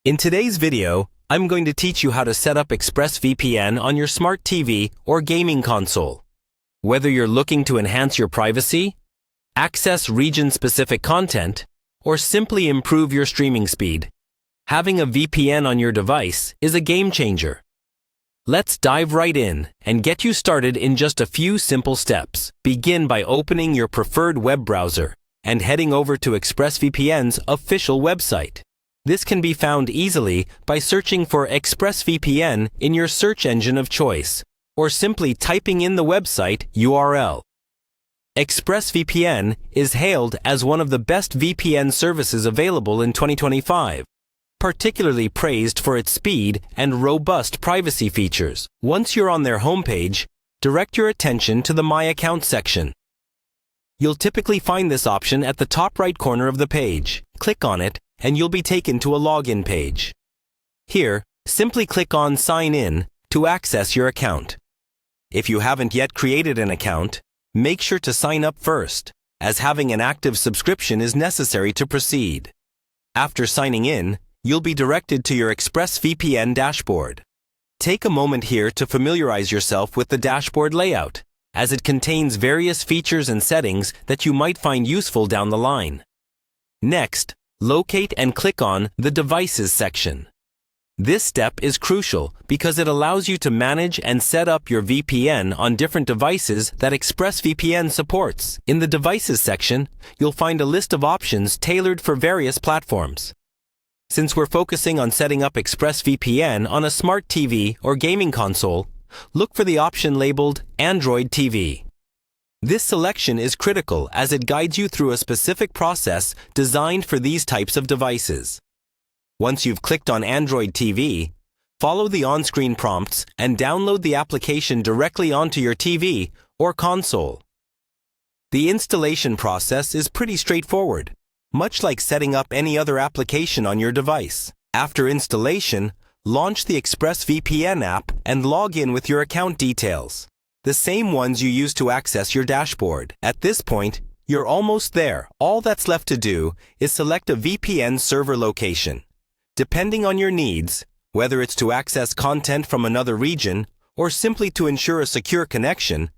In today's video, I'm going to teach you how to set up Expressvpn on your smart TV or gaming console. Whether you're looking to enhance your privacy, access region-specific content, or simply improve your streaming speed, having a VPN on your device is a game changer. Let's dive right in and get you started in just a few simple steps. Begin by opening your preferred web browser and heading over to Expressvpn's official website. This can be found easily by searching for Expressvpn in your search engine of choice, or simply typing in the website URL. Expressvpn is hailed as one of the best VPN services available in 2025, particularly praised for its speed and robust privacy features. Once you're on their homepage, direct your attention to the My Account section. You'll typically find this option at the top right corner of the page. Click on it, and you'll be taken to a login page. Here, simply click on Sign In to access your account. If you haven't yet created an account, make sure to sign up first, as having an active subscription is necessary to proceed. After signing in, you'll be directed to your Expressvpn dashboard. Take a moment here to familiarize yourself with the dashboard layout, as it contains various features and settings that you might find useful down the line. Next, locate and click on the Devices section. This step is crucial because it allows you to manage and set up your VPN on different devices that Expressvpn supports. In the Devices section, you'll find a list of options tailored for various platforms. Since we're focusing on setting up Expressvpn on a smart TV or gaming console, look for the option labeled Android TV. This selection is critical as it guides you through a specific process designed for these types of devices. Once you've clicked on Android TV, follow the on-screen prompts and download the application directly onto your TV or console. The installation process is pretty straightforward, much like setting up any other application on your device. After installation, launch the Expressvpn app and log in with your account details, the same ones you use to access your dashboard. At this point, you're almost there. All that's left to do is select a VPN server location. Depending on your needs, whether it's to access content from another region or simply to ensure a secure connection,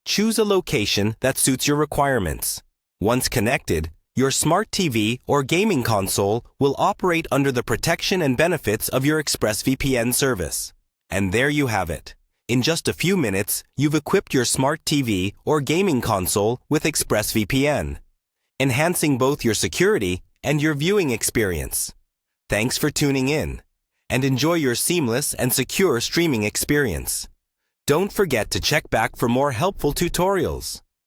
choose a location that suits your requirements. Once connected, your smart TV or gaming console will operate under the protection and benefits of your Expressvpn service. And there you have it. In just a few minutes, you've equipped your smart TV or gaming console with Expressvpn, enhancing both your security and your viewing experience. Thanks for tuning in, and enjoy your seamless and secure streaming experience. Don't forget to check back for more helpful tutorials.